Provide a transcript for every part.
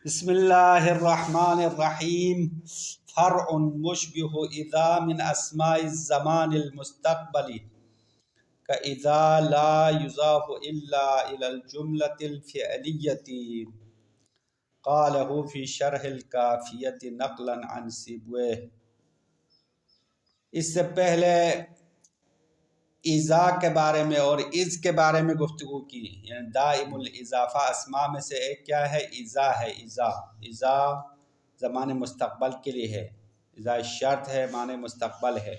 بسم اللہ الرحمن الرحیم فرع مشبہ اذا من اسماء الزمان المستقبلی کاذا لا یضاف الا الى الجملة الفعلیة قالہ فی شرح الکافیۃ نقلا عن سیبویہ۔ اس سے پہلے اذا کے بارے میں اور اذ کے بارے میں گفتگو کی، یعنی دائم الاضافہ اسماء میں سے ایک کیا ہے؟ اذا ہے۔ اذا زمان مستقبل کے لیے ہے، اذا شرط ہے، معنی مستقبل ہے،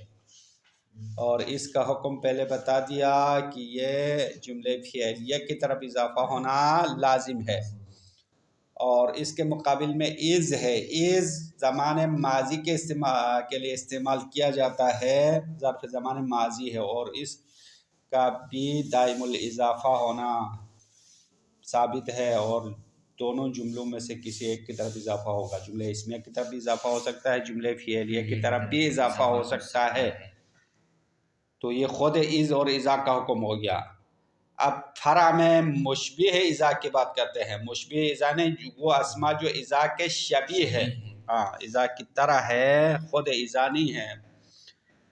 اور اس کا حکم پہلے بتا دیا کہ یہ جملے فعلیہ کی طرف اضافہ ہونا لازم ہے، اور اس کے مقابل میں اذ ہے۔ اذ زمان ماضی کے لیے استعمال کیا جاتا ہے، ظرف زمان ماضی ہے، اور اس کا بھی دائم الاضافہ ہونا ثابت ہے، اور دونوں جملوں میں سے کسی ایک کی طرف اضافہ ہوگا۔ جملے اسمیہ کی طرف بھی اضافہ ہو سکتا ہے، جملے فعلیہ کی طرف بھی اضافہ ہو سکتا ہے۔ تو یہ خود اذ اور اذا کا حکم ہو گیا۔ اب فرع میں مشبہ اذا کی بات کرتے ہیں۔ مشبہ اذا نے وہ اسماء جو اذا کے شبیہ ہے، اذا کی طرح ہے، خود اذا نہیں ہے،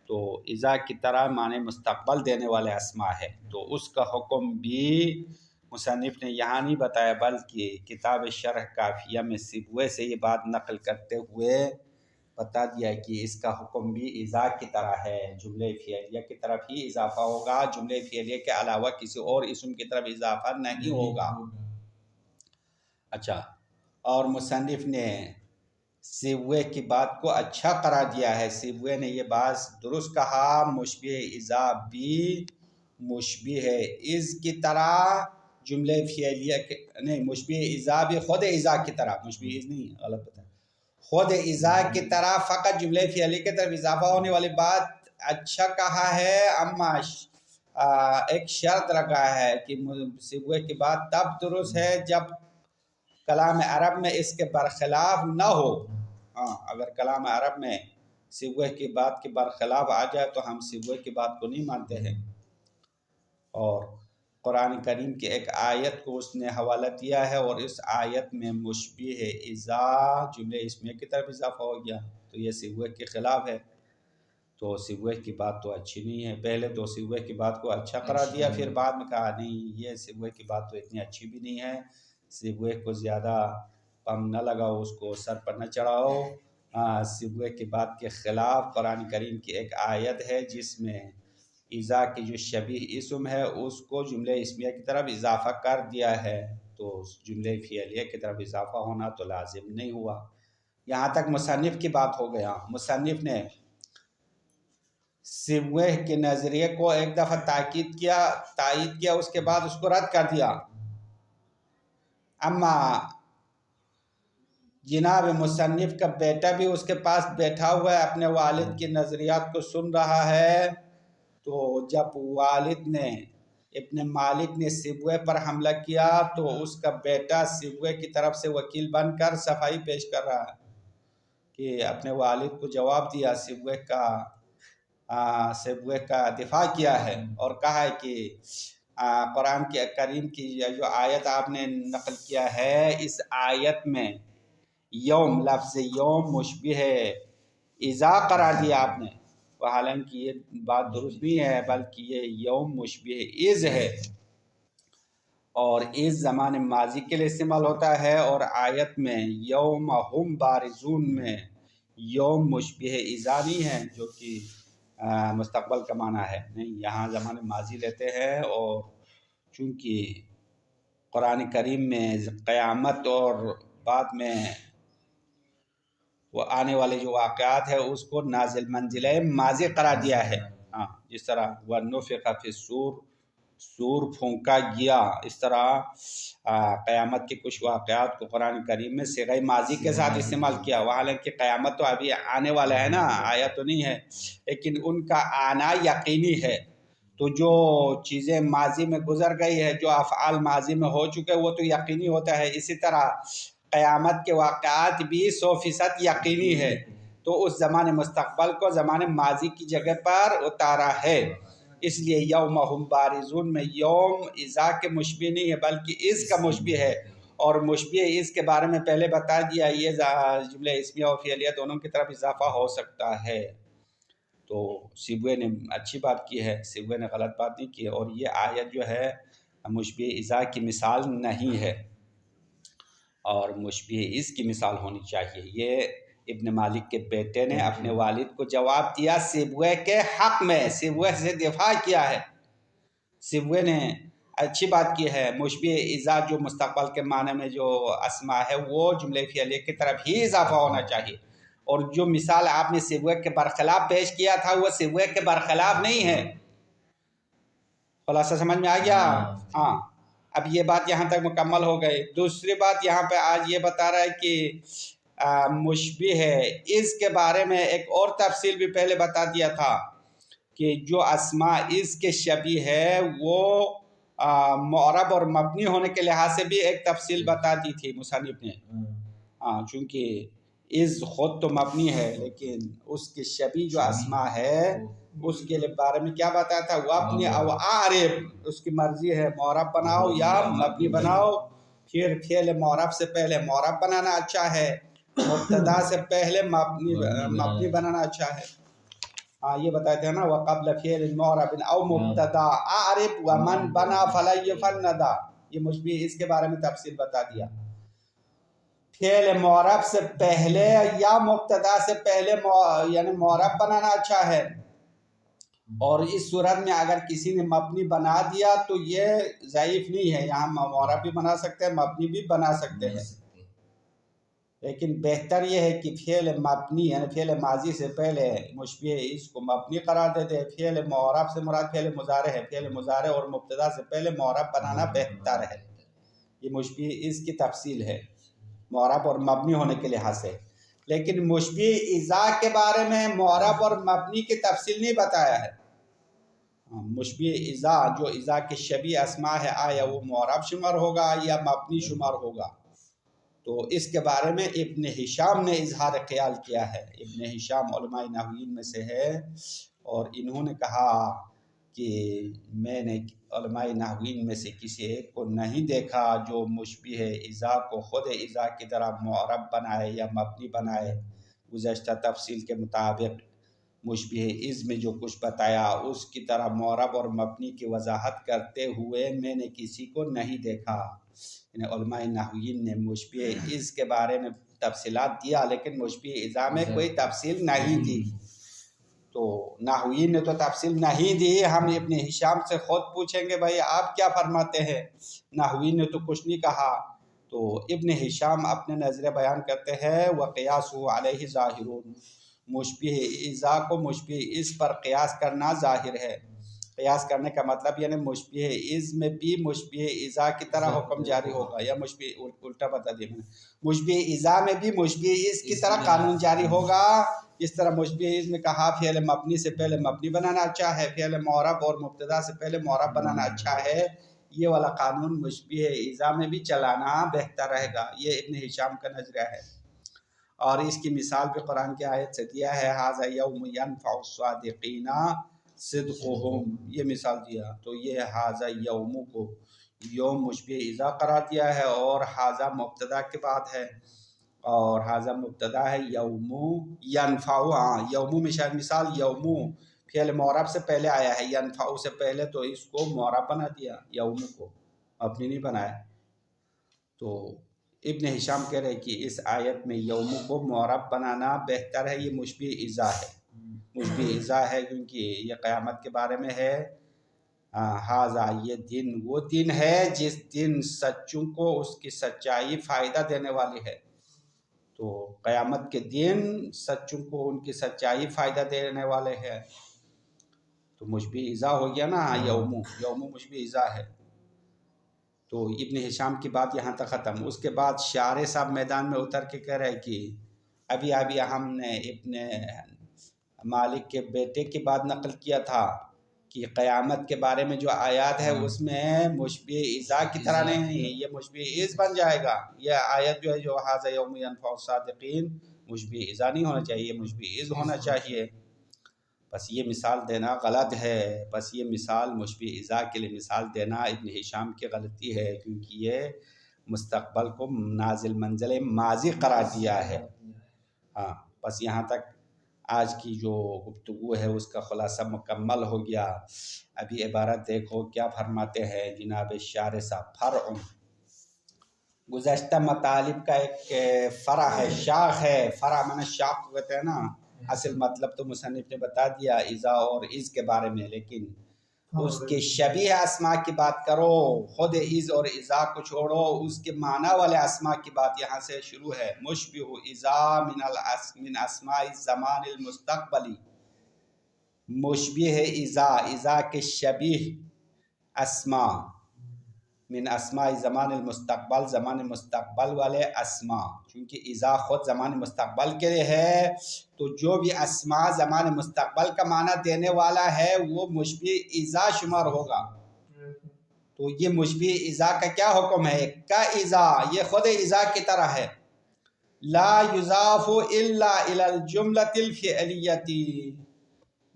تو اذا کی طرح معنی مستقبل دینے والے اسماء ہے، تو اس کا حکم بھی مصنف نے یہاں نہیں بتایا، بلکہ کتاب شرح کافیہ میں سیبویہ سے یہ بات نقل کرتے ہوئے بتا دیا کہ اس کا حکم بھی اذا کی طرح ہے، جملے فعلیہ کی طرف ہی اضافہ ہوگا، جملے فعلیہ کے علاوہ کسی اور اسم کی طرف اضافہ نہیں ہوگا۔ اچھا، اور مصنف نے سیبویہ کی بات کو اچھا قرار دیا ہے۔ سیبویہ نے یہ بات درست کہا، مشبہ اذا بھی مشبہ اذ کی طرح جملے فعلیہ نہیں، مشبہ اذا بھی خود اذا کی طرح، مشبہ اذ نہیں، غلط بتا، خود اذا کی طرح فقط جملے فعلیہ کی طرف اضافہ ہونے والی بات اچھا کہا ہے، اما ایک شرط رکھا ہے کہ سیبویہ کی بات تب درست ہے جب کلام عرب میں اس کے برخلاف نہ ہو۔ اگر کلام عرب میں سیبویہ کی بات کے برخلاف آ جائے تو ہم سیبویہ کی بات کو نہیں مانتے ہیں۔ اور قرآن کریم کی ایک آیت کو اس نے حوالہ دیا ہے، اور اس آیت میں مشبہ اذا جملے اسمیہ کی طرف اضافہ ہو گیا، تو یہ سیبویہ کے خلاف ہے، تو سیبویہ کی بات تو اچھی نہیں ہے۔ پہلے تو سیبویہ کی بات کو اچھا قرار دیا، پھر بعد میں کہا نہیں، یہ سیبویہ کی بات تو اتنی اچھی بھی نہیں ہے، سیبویہ کو زیادہ پم نہ لگاؤ، اس کو سر پر نہ چڑھاؤ۔ سیبویہ کی بات کے خلاف قرآن کریم کی ایک آیت ہے جس میں اذا کی جو شبیہ اسم ہے اس کو جملے اسمیہ کی طرف اضافہ کر دیا ہے، تو جملے فعلیہ کی طرف اضافہ ہونا تو لازم نہیں ہوا۔ یہاں تک مصنف کی بات ہو گیا۔ مصنف نے سیبویہ کے نظریے کو ایک دفعہ تائید کیا، اس کے بعد اس کو رد کر دیا۔ اما جناب مصنف کا بیٹا بھی اس کے پاس بیٹھا ہوا ہے، اپنے والد کے نظریات کو سن رہا ہے، تو جب والد نے ابن مالک نے سیبویہ پر حملہ کیا تو اس کا بیٹا سیبویہ کی طرف سے وکیل بن کر صفائی پیش کر رہا ہے کہ اپنے والد کو جواب دیا، سیبویہ کا دفاع کیا ہے، اور کہا ہے کہ قرآن کے کریم کی جو آیت آپ نے نقل کیا ہے، اس آیت میں یوم، لفظ یوم مشبہ اذا قرار دیا آپ نے، حالانکہ یہ بات درست نہیں ہے، بلکہ یہ یوم مشبہ اذ ہے، اور اذ زمان ماضی کے لیے استعمال ہوتا ہے، اور آیت میں یوم ہم بارزون میں یوم مشبہ اذا نہیں ہے جو کہ مستقبل کا معنی ہے، نہیں، یہاں زمان ماضی لیتے ہیں، اور چونکہ قرآن کریم میں قیامت اور بعد میں وہ آنے والے جو واقعات ہے اس کو نازل منزلہ ماضی قرار دیا ہے۔ جس طرح وَنُفِخَ فِي الصُّورِ، سور پھونکا گیا، اس طرح قیامت کے کچھ واقعات کو قرآن کریم میں صیغہ ماضی کے ساتھ استعمال کیا۔ حالانکہ قیامت تو ابھی آنے والا ہے نا، آیا تو نہیں ہے، لیکن ان کا آنا یقینی ہے۔ تو جو چیزیں ماضی میں گزر گئی ہے، جو افعال ماضی میں ہو چکے وہ تو یقینی ہوتا ہے، اسی طرح قیامت کے واقعات بھی 100% یقینی ہے، تو اس زمان مستقبل کو زمان ماضی کی جگہ پر اتارا ہے۔ اس لیے یوم ہم بارزون میں یوم اذا کے مشبہ نہیں ہے بلکہ اذ کا مشبہ ہے، اور مشبہ اس کے بارے میں پہلے بتا دیا، یہ جملے اسمیہ اور فعلیہ دونوں کی طرف اضافہ ہو سکتا ہے۔ تو سیبوے نے اچھی بات کی ہے، سیبوے نے غلط بات نہیں کی، اور یہ آیت جو ہے مشبہ اذا کی مثال نہیں ہے، اور مشبہ اس کی مثال ہونی چاہیے۔ یہ ابن مالک کے بیٹے نے اپنے والد کو جواب دیا سیبوے کے حق میں، سیبوے سے دفاع کیا ہے۔ سیبوے نے اچھی بات کی ہے، مشبہ اذا جو مستقبل کے معنی میں جو اسما ہے وہ جملے فعلیہ کی طرف ہی اضافہ ہونا چاہیے، اور جو مثال آپ نے سیبوے کے برخلاف پیش کیا تھا وہ سیبوے کے برخلاف نہیں ہے۔ خلاصہ سمجھ میں آ گیا؟ ہاں، اب یہ بات یہاں تک مکمل ہو گئی۔ دوسری بات یہاں پہ آج یہ بتا رہا ہے کہ مشبہ ہے اس کے بارے میں ایک اور تفصیل بھی پہلے بتا دیا تھا کہ جو اسماء اس کے شبیہ ہے وہ معرب اور مبنی ہونے کے لحاظ سے بھی ایک تفصیل بتا دی تھی مصنف نے۔ چونکہ اس خود تو مبنی ہے، لیکن اس کے شبیہ جو اسماء ہے اس کے بارے میں کیا بتایا تھا، وہ اپنی او عارب، اس کی مرضی ہے معرب بناؤ یا مبنی بناؤ۔ پھر فعل معرب سے پہلے معرب بنانا اچھا ہے، مبتدا سے پہلے مبنی بنانا اچھا ہے۔ یہ بتایا تھا نا، وقبل فعل معرب او مبتدا اعرب ومن بنا فلیفندا، یہ مشبہ اس کے بارے میں تفصیل بتا دیا۔ فعل معرب سے پہلے یا مبتدا سے پہلے یعنی معرب بنانا اچھا ہے، اور اس صورت میں اگر کسی نے مبنی بنا دیا تو یہ ضعیف نہیں ہے، یہاں معرب بھی بنا سکتے ہیں مبنی بھی بنا سکتے ہیں، لیکن بہتر یہ ہے کہ فعل مبنی یعنی فعل ماضی سے پہلے مشبہ اس کو مبنی قرار دے دے۔ فعل معرب سے مراد فعل مضارع ہے، فعل مضارع اور مبتدا سے پہلے معرب بنانا بہتر ہے۔ یہ مشبہ اس کی تفصیل ہے معرب اور مبنی ہونے کے لحاظ سے، لیکن مشبہ اذا کے بارے میں معرب اور مبنی کی تفصیل نہیں بتایا ہے۔ مشبہ اذا جو اذا کے شبیہ اسماء ہے، آیا وہ معرب شمار ہوگا یا مبنی شمار ہوگا، تو اس کے بارے میں ابن ہشام نے اظہار خیال کیا ہے۔ ابن ہشام علماء نحویین میں سے ہے، اور انہوں نے کہا کہ میں نے علماء نحویین میں سے کسی ایک کو نہیں دیکھا جو مشبہ اذا کو خود اذا کی طرح معرب بنائے یا مبنی بنائے۔ گزشتہ تفصیل کے مطابق مشبہ اذ میں جو کچھ بتایا اس کی طرح معرب اور مبنی کی وضاحت کرتے ہوئے میں نے کسی کو نہیں دیکھا۔ یعنی علماء نحویین نے مشبہ اذ کے بارے میں تفصیلات دیا، لیکن مشبہ اذا میں کوئی تفصیل نہیں دی۔ تو نحویین نے تو تفصیل نہیں دی، ہم ابن ہشام سے خود پوچھیں گے بھائی آپ کیا فرماتے ہیں، نحویین نے تو کچھ نہیں کہا۔ تو ابن ہشام اپنے نظریہ بیان کرتے ہیں، وَقِيَاسُهُ عَلَيْهِ ظَاهِرٌ، مشبہ اذا کو مشبہ اذ پر قیاس کرنا ظاہر ہے۔ قیاس کرنے کا مطلب یعنی مشبہ اذ میں بھی مشبہ اذا کی طرح حکم جاری ہوگا، یا مشبہ الٹا بتا دیا میں نے، مشبہ اذا میں بھی مشبہ اذ کی طرح قانون جاری ہوگا۔ اس طرح مشبہ اذ میں کہا فعل مبنی سے پہلے مبنی بنانا اچھا ہے، فعل معرب اور مبتدا سے پہلے معرب بنانا اچھا ہے، یہ والا قانون مشبہ اذا میں بھی چلانا بہتر رہے گا۔ یہ ابن ہشام کا نظریہ ہے، اور اس کی مثال بھی قرآن کی آیت سے دیا ہے، ھذا یوم ینفع الصادقین صدقہم، یہ مثال دیا۔ تو یہ ھذا یوم کو یوم مشبہ اذا قرار دیا ہے، اور ھذا مبتدا کے بعد ہے، اور ھذا مبتدا ہے یوم ینفع، یوم میں شاید مثال یوم فعل معرب سے پہلے آیا ہے، ینفع سے پہلے، تو اس کو معرب بنا دیا، یوم کو اپنی نہیں بنایا۔ تو ابن ہشام کہہ رہے کہ اس آیت میں یوم کو معرب بنانا بہتر ہے، یہ مشبہ اذا ہے، مشبہ اذا ہے کیونکہ یہ قیامت کے بارے میں ہے۔ ھذا، یہ دن وہ دن ہے جس دن سچوں کو اس کی سچائی فائدہ دینے والی ہے۔ تو قیامت کے دن سچوں کو ان کی سچائی فائدہ دینے والے ہیں، تو مشبہ اذا ہو گیا نا، یوم مشبہ اذا ہے۔ تو ابن ہشام کی بات یہاں تک ختم۔ اس کے بعد شارح صاحب میدان میں اتر کے کہہ رہے کہ ابھی ہم نے ابن مالک کے بیٹے کی بات نقل کیا تھا کہ قیامت کے بارے میں جو آیات ہے اس میں مشبہ اذا کی طرح نہیں، یہ مشبہ اذ بن جائے گا۔ یہ آیت جو ہے جو ھذا یوم ینفع الصادقین، مشبہ اذا نہیں ہونا چاہیے، مشبہ اذ ہونا چاہیے۔ بس یہ مثال دینا غلط ہے، بس یہ مثال مشبہ اذا کے لیے مثال دینا ابن ہشام کی غلطی ہے، کیونکہ یہ مستقبل کو نازل منزل ماضی قرار دیا ہے۔ ہاں بس یہاں تک آج کی جو گفتگو ہے اس کا خلاصہ مکمل ہو گیا۔ ابھی عبارت دیکھو کیا فرماتے ہیں جناب شارح صاحب، فرع، گزشتہ مطالب کا ایک فرع ہے، شاخ ہے۔ فرع معنی شاخ کو کہتے ہیں نا، اصل مطلب تو مصنف نے بتا دیا اذا اور از کے بارے میں، لیکن اس کے شبیہ اسماء کی بات کرو، خود از اور اذا کو چھوڑو، اس کے معنی والے اسماء کی بات یہاں سے شروع ہے۔ مشبہ اذا من اسماء الزمان المستقبلی، مشبہ ہے اذا کے شبیہ اسماء، من اسماء زمان المستقبل، زمان مستقبل والے اسماء، چونکہ اذا خود زمان مستقبل کے لیے ہے تو جو بھی اسماء زمان مستقبل کا معنی دینے والا ہے وہ مشبہ اذا شمار ہوگا۔ تو یہ مشبہ اذا کا کیا حکم ہے؟ کا اذا، یہ خود اذا کی طرح ہے۔ لا یضاف الا الی الجملۃ الفعلیۃ،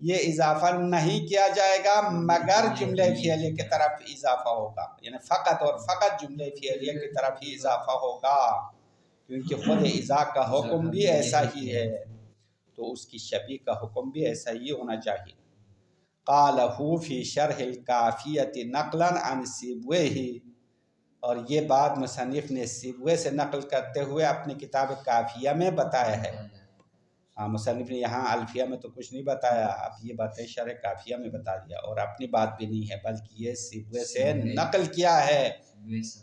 یہ اضافہ نہیں کیا جائے گا مگر جملہ فعلیہ کی طرف اضافہ ہوگا، یعنی فقط اور فقط جملہ فعلیہ کی طرف ہی اضافہ ہوگا، کیونکہ خود اذا کا حکم بھی ایسا ہی ہے، تو اس کی شبیہ کا حکم بھی ایسا ہی ہونا چاہیے۔ قالہ فی شرح الکافیۃ نقلا عن سیبویہ، اور یہ بات مصنف نے سیبویہ سے نقل کرتے ہوئے اپنی کتاب کافیہ میں بتایا ہے۔ مصنف نے یہاں الفیہ میں تو کچھ نہیں بتایا، اب یہ باتیں شرح کافیہ میں بتا دیا، اور اپنی بات بھی نہیں ہے بلکہ یہ سیبویہ سے نقل کیا ہے۔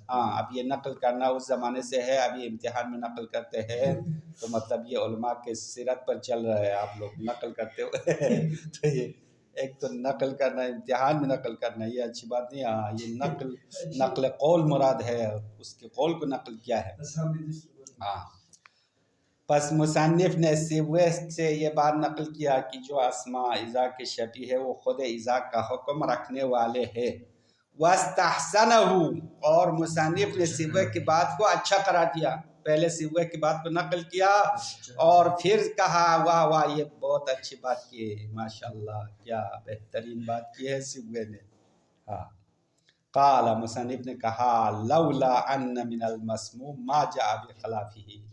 اب یہ نقل کرنا اس زمانے سے ہے، اب یہ امتحان میں نقل کرتے ہیں تو مطلب یہ علماء کے سیرت پر چل رہا ہے، آپ لوگ نقل کرتے ہوئے تو یہ ایک تو نقل کرنا، امتحان میں نقل کرنا، یہ اچھی بات نہیں۔ یہ نقل قول مراد ہے، اس کے قول کو نقل کیا ہے۔ پس مصنف نے سیبویہ سے یہ بات نقل کیا کہ جو اسماء اذا کے شبیہ ہے وہ خود اذا کا حکم رکھنے والے ہیں۔ وَاسْتَحْسَنَهُ، اور مصنف نے سیبویہ کی بات کو اچھا قرار دیا، پہلے سیبویہ کی بات کو نقل کیا اور پھر کہا واہ واہ یہ بہت اچھی بات کی ہے، ماشاءاللہ کیا بہترین بات کی ہے سیبویہ نے۔ قال، مصنف نے کہا لولا ان من المسموع ما جاء بخلافه،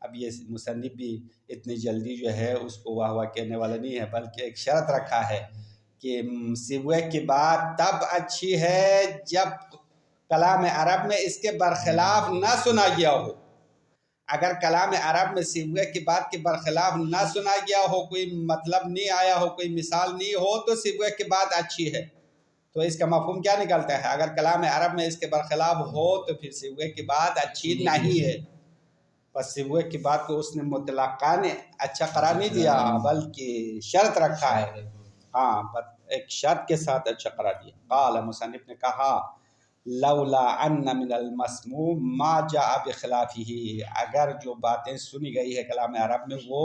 اب یہ مصنف بھی اتنی جلدی جو ہے اس کو واہ واہ کہنے والا نہیں ہے، بلکہ ایک شرط رکھا ہے کہ سیبویہ کی بات تب اچھی ہے جب کلام عرب میں اس کے برخلاف نہ سنا گیا ہو۔ اگر کلام عرب میں سیبویہ کی بات کے برخلاف نہ سنا گیا ہو، کوئی مطلب نہیں آیا ہو، کوئی مثال نہیں ہو، تو سیبویہ کی بات اچھی ہے۔ تو اس کا مفہوم کیا نکلتا ہے؟ اگر کلام عرب میں اس کے برخلاف ہو تو پھر سیبویہ کی بات اچھی نہیں ہے۔ بس سیبویہ کی بات کو اس نے مطلقاً اچھا قرار نہیں دیا بلکہ شرط رکھا ہے، ایک شرط کے ساتھ اچھا قرار دیا۔ قال، مصنف نے کہا لولا ان من المسموع ما جاء بخلافه، اگر جو باتیں سنی گئی ہے کلام عرب میں وہ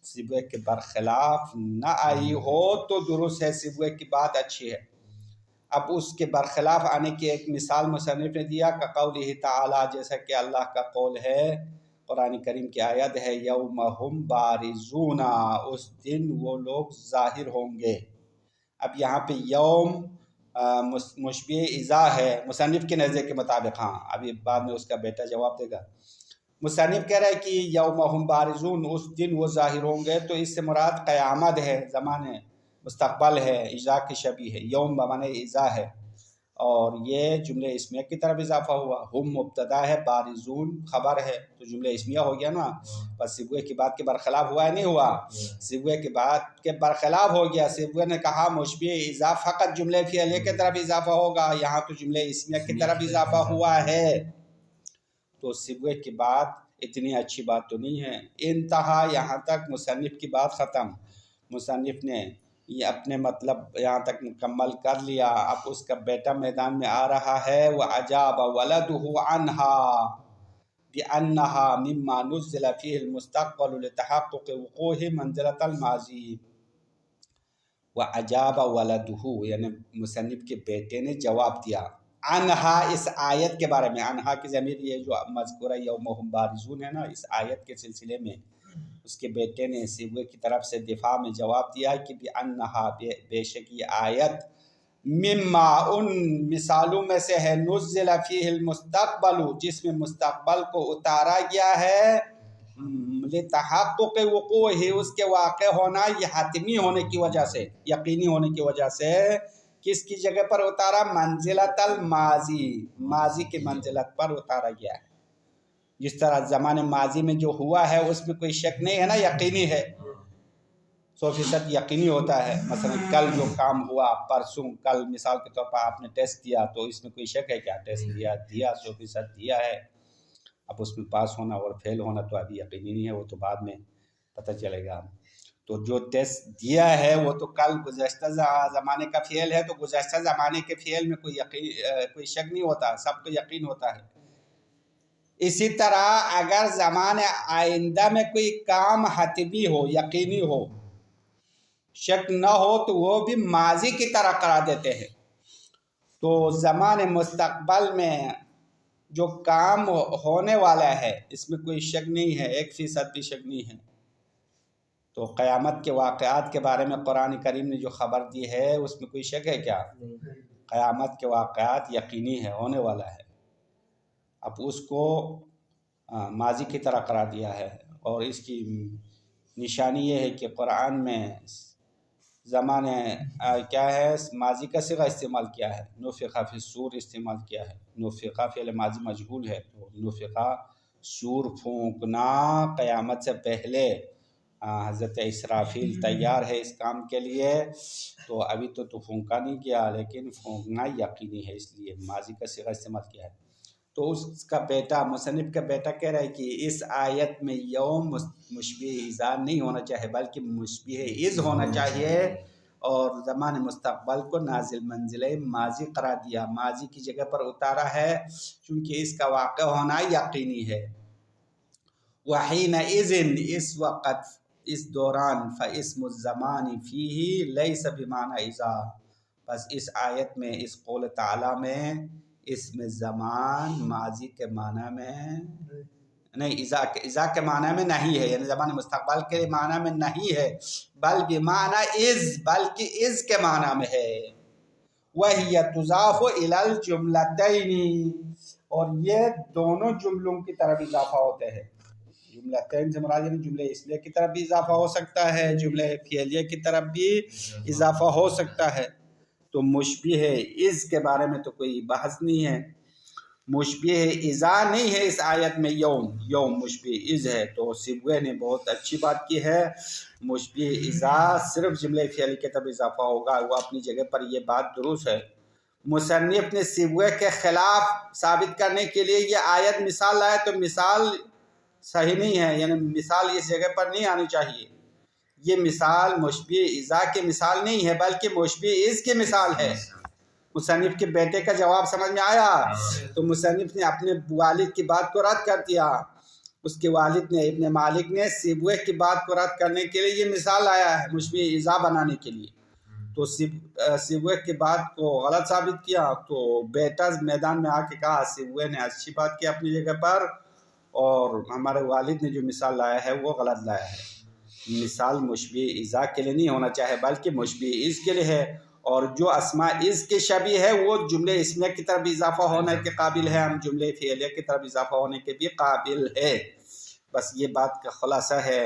سیبویہ کے برخلاف نہ آئی ہو تو درست ہے، سیبویہ کی بات اچھی ہے۔ اب اس کے برخلاف آنے کی ایک مثال مصنف نے دیا کہ قولہ تعالی، جیسا کہ اللہ کا قول ہے، قرآن کریم کی آیت ہے یوم ہم بارزون، اس دن وہ لوگ ظاہر ہوں گے۔ اب یہاں پہ یوم مشبہ اذا ہے مصنف کے نظر کے مطابق، ابھی بعد میں اس کا بیٹا جواب دے گا۔ مصنف کہہ رہا ہے کہ یوم ہم بارزون، اس دن وہ ظاہر ہوں گے، تو اس سے مراد قیامت ہے، زمانے مستقبل ہے، اذا کی شبیہ ہے، یوم بمعنی اذا ہے، اور یہ جملہ اسمیہ کی طرف اضافہ ہوا۔ ہم مبتدا ہے، بارزون خبر ہے، تو جملہ اسمیہ ہو گیا نا۔ بس سیبویہ کی بات کے برخلاف ہوا ہے نہیں ہوا؟ سیبویہ کی بات کے برخلاف ہو گیا۔ سیبویہ نے کہا مشبہ اذا فقط جملہ فعلیہ کی طرف اضافہ ہوگا، یہاں تو جملہ اسمیہ کی طرف اضافہ ہوا ہے، تو سیبویہ کی بات اتنی اچھی بات تو نہیں ہے۔ انتہا، یہاں تک مصنف کی بات ختم، مصنف نے یہ اپنے مطلب یہاں تک مکمل کر لیا۔ اب اس کا بیٹا میدان میں آ رہا ہے، وَأَجَابَ وَلَدُهُ عَنْهَا بِأَنَّهَا مِمَّا نُزِّلَ فِيهِ الْمُسْتَقْبَلُ لِتَحَقُّقِ وُقُوعِهِ مَنزِلَةَ الْمَاضِي۔ وَأَجَابَ وَلَدُهُ، یعنی مصنف کے بیٹے نے جواب دیا، عنہا، اس آیت کے بارے میں۔ عنہا کی ضمیر یہ جو مذکورہ یوم ہم بارزون ہے نا، اس آیت کے سلسلے میں اس کے بیٹے نے سیبویہ کی طرف سے دفاع میں جواب دیا کہ بِأَنَّهَا، بے شک یہ آیت مما ان مثالوں میں سے ہے نزل فیہ المستقبل جس میں مستقبل کو اتارا گیا ہے لتحقق وقوعہ اس کے واقع ہونا یہ حتمی ہونے کی وجہ سے یقینی ہونے کی وجہ سے کس کی جگہ پر اتارا منزلت الماضی ماضی کی منزلت پر اتارا گیا ہے جس طرح زمان ماضی میں جو ہوا ہے اس میں کوئی شک نہیں ہے نا یقینی ہے 100% یقینی ہوتا ہے مثلا کل جو کام ہوا پرسوں کل مثال کے طور پر آپ نے ٹیسٹ دیا تو اس میں کوئی شک ہے کیا ٹیسٹ دیا 100% دیا ہے اب اس میں پاس ہونا اور فیل ہونا تو ابھی یقینی نہیں ہے وہ تو بعد میں پتہ چلے گا تو جو ٹیسٹ دیا ہے وہ تو کل گزشتہ زمانے کا فعل ہے تو گزشتہ زمانے کے فعل میں کوئی شک نہیں ہوتا سب کو یقین ہوتا ہے اسی طرح اگر زمان آئندہ میں کوئی کام حتمی ہو یقینی ہو شک نہ ہو تو وہ بھی ماضی کی طرح قرار دیتے ہیں تو زمان مستقبل میں جو کام ہونے والا ہے اس میں کوئی شک نہیں ہے 1% بھی شک نہیں ہے تو قیامت کے واقعات کے بارے میں قرآن کریم نے جو خبر دی ہے اس میں کوئی شک ہے کیا قیامت کے واقعات یقینی ہے ہونے والا ہے اب اس کو ماضی کی طرح قرار دیا ہے اور اس کی نشانی یہ ہے کہ قرآن میں زمانے کیا ہے ماضی کا صیغہ استعمال کیا ہے نفخ فی الصور استعمال کیا ہے نفخ فعل ماضی مجہول ہے تو نفخ صور پھونکنا قیامت سے پہلے حضرت اسرافیل تیار ہے اس کام کے لیے تو ابھی تو پھونکا نہیں کیا لیکن پھونکنا یقینی ہے اس لیے ماضی کا صیغہ استعمال کیا ہے تو اس کا بیٹا مصنف کا بیٹا کہہ رہا ہے کہ اس آیت میں یوم مشبہ اذا نہیں ہونا چاہیے بلکہ مشبہ اذ ہونا چاہیے اور زمان مستقبل کو نازل منزلہ ماضی قرار دیا ماضی کی جگہ پر اتارا ہے چونکہ اس کا واقع ہونا یقینی ہے وحین اذن اس وقت اس دوران فاسم الزمان فیہ لیس بمعنی اذا بس اس آیت میں اس قول تعالی میں اس میں زمان ماضی کے معنی میں نہیں اذا کے معنی میں نہیں ہے یعنی زمان مستقبل کے معنی میں نہیں ہے بل بمعنی اذ بلکہ اذ کے معنی میں ہے وَهِيَ تُضَافُ إِلَى الْجُمْلَتَيْنِ اور یہ دونوں جملوں کی طرف اضافہ ہوتے ہیں جملتین سے مراد یعنی جملے اسمیہ کی طرف بھی اضافہ ہو سکتا ہے جملے فعلیہ کی طرف بھی اضافہ ہو سکتا ہے تو مشبہ اذ کے بارے میں تو کوئی بحث نہیں ہے مشبہ اذا نہیں ہے اس آیت میں یوم مشبہ اذ ہے تو سبوے نے بہت اچھی بات کی ہے مشبہ اذا صرف جملے فعلی کی طرف اضافہ ہوگا وہ اپنی جگہ پر یہ بات درست ہے مصنف نے سبوے کے خلاف ثابت کرنے کے لیے یہ آیت مثال لائے تو مثال صحیح نہیں ہے یعنی مثال اس جگہ پر نہیں آنی چاہیے یہ مثال مشبہ اذا کی مثال نہیں ہے بلکہ مشبہ اذ کی مثال ہے مصنف کے بیٹے کا جواب سمجھ میں آیا تو مصنف نے اپنے والد کی بات کو رد کر دیا اس کے والد نے ابن مالک نے سبوے کی بات کو رد کرنے کے لیے یہ مثال آیا ہے مشبہ اذا بنانے کے لیے تو سبوے کی بات کو غلط ثابت کیا تو بیٹا میدان میں آ کے کہا سبوے نے اچھی بات کی اپنی جگہ پر اور ہمارے والد نے جو مثال لایا ہے وہ غلط لایا ہے مثال مشبہ اذا کے لیے نہیں ہونا چاہے بلکہ مشبہ اذ کے لیے ہے اور جو اسماء اذ کے شبیہ ہے وہ جملے اسمیہ کی طرف اضافہ ہونے کے قابل ہے ہم جملے فعلیہ کی طرف اضافہ ہونے کے بھی قابل ہے بس یہ بات کا خلاصہ ہے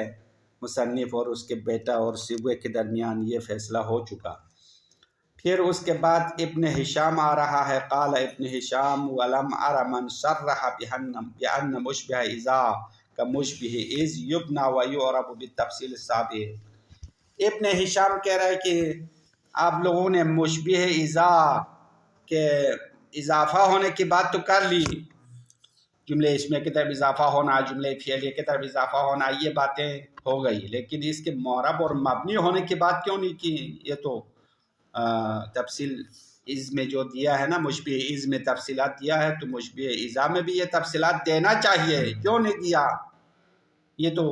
مصنف اور اس کے بیٹا اور سبوے کے درمیان یہ فیصلہ ہو چکا پھر اس کے بعد ابن ہشام آ رہا ہے قال ابن ہشام ولم ار من صرح بأن مشبہ اذا کا مشبہ اذ یبنى ویعرب بالتفصیل السابق ابن ہشام کہہ رہا ہے کہ آپ لوگوں نے مشبہ اذا کے اضافہ ہونے کی بات تو کر لی جملے اسمیہ کی طرف اضافہ ہونا جملے فعلیہ کی طرف اضافہ ہونا یہ باتیں ہو گئی لیکن اس کے معرب اور مبنی ہونے کی بات کیوں نہیں کی یہ تو تفصیل اذ میں جو دیا ہے نا مشبہ اذ میں تفصیلات دیا ہے تو مشبہ اذا میں بھی یہ تفصیلات دینا چاہیے کیوں نہیں دیا یہ تو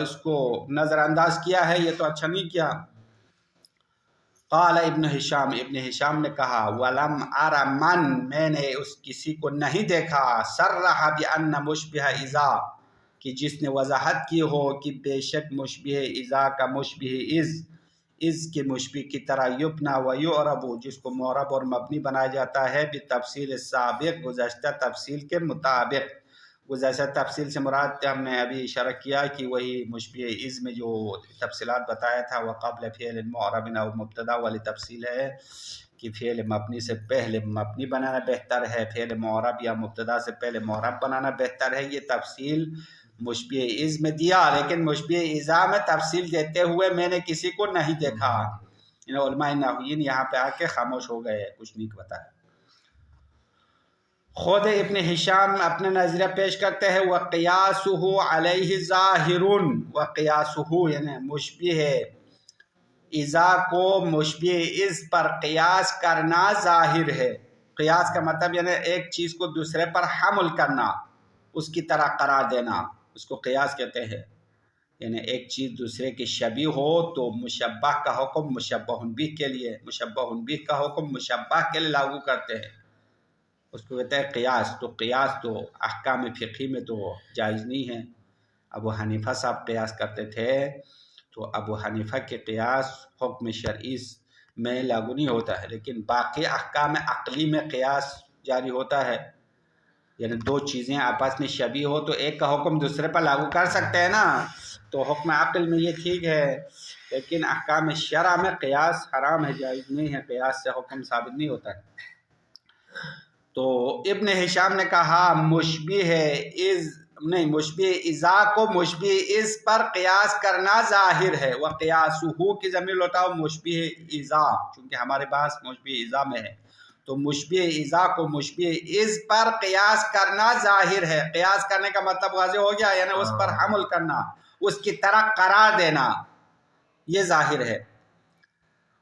اس کو نظر انداز کیا ہے یہ تو اچھا نہیں کیا قال ابن ہشام نے کہا ولم ار من میں نے اس کسی کو نہیں دیکھا صرح بأن مشبہ اذا کہ جس نے وضاحت کی ہو کہ بے شک مشبہ اذا کا مشبہ اذ اس کے مشبہ کی طرح یبنا و یعرب، جس کو معرب اور مبنی بنایا جاتا ہے بتفصیل سابق، گزشتہ تفصیل کے مطابق۔ گزشتہ تفصیل سے مراد ہم نے ابھی اشارہ کیا کہ وہی مشبہ از میں جو تفصیلات بتایا تھا، وقبل فعل معرب او مبتدا والی تفصیل ہے کہ فعل مبنی سے پہلے مبنی بنانا بہتر ہے، فعل معرب یا مبتدا سے پہلے معرب بنانا بہتر ہے۔ یہ تفصیل مشبہ از میں دیا، لیکن مشبہ اذا میں تفصیل دیتے ہوئے میں نے کسی کو نہیں دیکھا۔ علماء نحویین یہاں پہ آ کے خاموش ہو گئے، کچھ نہیں بتایا۔ خود ابن ہشام اپنے نظریہ پیش کرتے ہیں، وَقِيَاسُهُ عَلَيْهِ ظَاهِرٌ، وَقِيَاسُهُ یعنی مشبہ اذا کو مشبہ از پر قیاس کرنا ظاہر ہے۔ قیاس کا مطلب یعنی ایک چیز کو دوسرے پر حمل کرنا، اس کی طرح قرار دینا، اس کو قیاس کہتے ہیں۔ یعنی ایک چیز دوسرے کی شبیہ ہو تو مشبہ کا حکم مشبہ بہ کے لیے، مشبہ بہ کا حکم مشبہ کے لیے لاگو کرتے ہیں، اس کو کہتے ہیں قیاس۔ تو قیاس تو احکام فقہی میں تو جائز نہیں ہے۔ ابو حنیفہ صاحب قیاس کرتے تھے، تو ابو حنیفہ کے قیاس حکم شرعی میں لاگو نہیں ہوتا ہے، لیکن باقی احکام عقلی میں قیاس جاری ہوتا ہے۔ یعنی دو چیزیں آپس میں شبیہ ہو تو ایک کا حکم دوسرے پر لاگو کر سکتے ہیں نا، تو حکم عقل میں یہ ٹھیک ہے، لیکن احکام شرع میں قیاس حرام ہے، جائز نہیں ہے، قیاس سے حکم ثابت نہیں ہوتا ہے۔ تو ابن ہشام نے کہا مشبہ مشبہ اذا کو مشبہ از پر قیاس کرنا ظاہر ہے۔ وقیاسہ کی ضمیر لوٹاؤ مشبہ اذا، چونکہ ہمارے پاس مشبہ اذا میں ہے، تو مشبہ اذا کو مشبہ از پر قیاس کرنا ظاہر ہے۔ قیاس کرنے کا مطلب واضح ہو گیا، یعنی اس پر حمل کرنا، اس کی طرح قرار دینا، یہ ظاہر ہے۔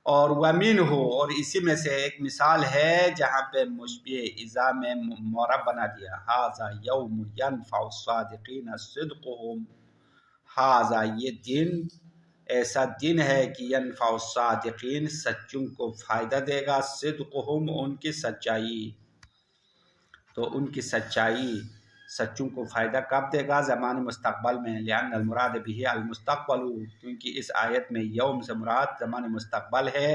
اور وَمِنْهُ، اور اسی میں سے ایک مثال ہے جہاں پہ مشبہ اذا میں معرب بنا دیا، هَذَا يَوْمُ يَنْفَعُ الصَّادِقِينَ صِدْقُهُمْ، هَذَا یہ دن ایسا دن ہے کہ يَنْفَعُ الصَّادِقِينَ سچوں کو فائدہ دے گا، صِدْقُهُمْ ان کی سچائی، تو ان کی سچائی سچوں کو فائدہ کب دے گا؟ زمان مستقبل میں، لأن المراد به المستقبل، کیونکہ اس آیت میں یوم سے مراد زمان مستقبل ہے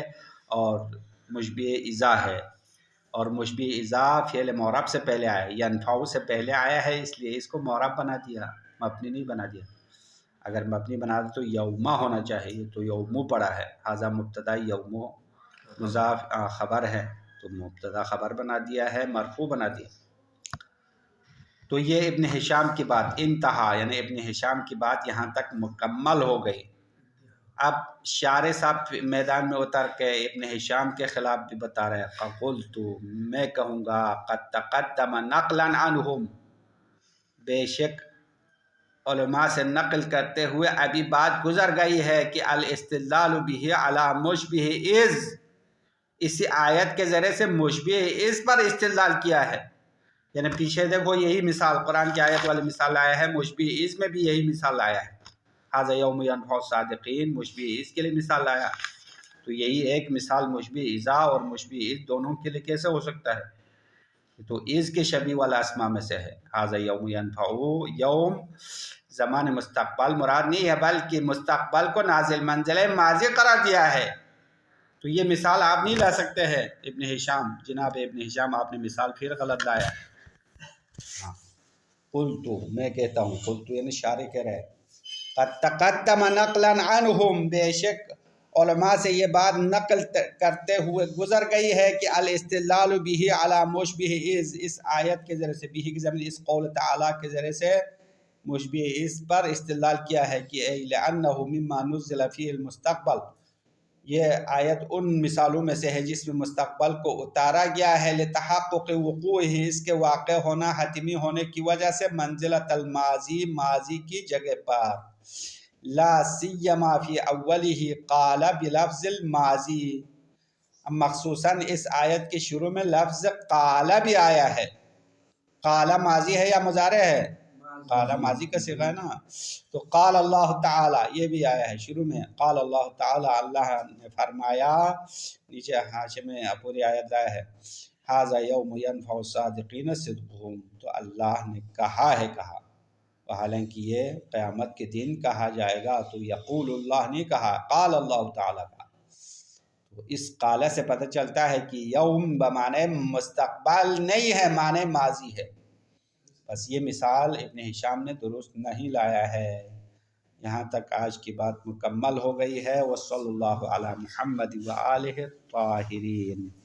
اور مشبہ اذا ہے، اور مشبہ اذا فعل معرب سے پہلے آیا ہے، ینفع سے پہلے آیا ہے، اس لیے اس کو معرب بنا دیا، مبنی نہیں بنا دیا۔ اگر مبنی بنا دیا تو یوما ہونا چاہیے، تو یومو پڑا ہے، ھذا مبتدا یومو مضاف خبر ہے، تو مبتدا خبر بنا دیا ہے، مرفوع بنا دیا۔ تو یہ ابن ہشام کی بات انتہا، یعنی ابن ہشام کی بات یہاں تک مکمل ہو گئی۔ اب شارح صاحب میدان میں اتر کے ابن ہشام کے خلاف بھی بتا رہے ہیں، فَقُلْتُ میں کہوں گا، قَدْ تَقَدَّمَ نَقْلًا عَنْهُمْ، بے شک علماء سے نقل کرتے ہوئے ابھی بات گزر گئی ہے کہ الاستدلال بہ علی مشبہ از، اسی آیت کے ذریعے سے مشبہ از پر استدلال کیا ہے۔ یعنی پیچھے دیکھو یہی مثال قرآن کی آیت والی مثال آیا ہے، مشبہ از میں بھی یہی مثال آیا ہے، ھذا یوم ینفع الصادقین، مشبہ از کے لیے مثال آیا، تو یہی ایک مثال مشبہ اذا اور مشبہ از دونوں کے لیے کیسے ہو سکتا ہے؟ تو از کے شبیہ والا اسماء میں سے ہے، ھذا یوم ینفع، یوم زمان مستقبل مراد نہیں ہے، بلکہ مستقبل کو نازل منزل ماضی قرار دیا ہے، تو یہ مثال آپ نہیں لا سکتے ہیں ابن ہشام، جناب ابن ہشام آپ نے مثال پھر غلط لایا۔ قلتو میں کہتا ہوں، قلتو یعنی شارح کہہ رہے ہیں، قد تقدم نقلا عنہم، بے شک علماء سے یہ بات نقل کرتے ہوئے گزر گئی ہے کہ الاستدلال به علی مشبہ از، اس آیت کے ذریعے سے، بھی کی ضمیر اس قول تعالی کے ذریعے سے مشبہ اس پر استدلال کیا ہے کہ لأنہ مما نزل فی المستقبل، یہ آیت ان مثالوں میں سے ہے جس میں مستقبل کو اتارا گیا ہے، لتحقق وقوعہ، اس کے واقع ہونا حتمی ہونے کی وجہ سے، منزلۃ الماضی، ماضی کی جگہ پر، لا سیما فی اولہ قال بلفظ الماضی، مخصوصاً اس آیت کے شروع میں لفظ قال بھی آیا ہے۔ قال ماضی ہے یا مضارع ہے؟ قال ماضی کا صیغہ ہے نا، تو قال اللہ تعالی یہ بھی آیا ہے شروع میں، قال اللہ تعالی، اللہ نے فرمایا، نیچے حاشیے میں پوری آیت لایا ہے، ھذا یوم ینفع الصادقین صدقہم، تو اللہ نے کہا ہے، کہا، حالانکہ یہ قیامت کے دن کہا جائے گا، تو یقول اللہ نہیں کہا، قال اللہ تعالی کا، تو اس قال سے پتہ چلتا ہے کہ یوم بمعنی مستقبل نہیں ہے، معنی ماضی ہے. بس یہ مثال ابن ہشام نے درست نہیں لایا ہے. یہاں تک آج کی بات مکمل ہو گئی ہے. وصلی اللہ علی محمد وآلہ الطاہرین.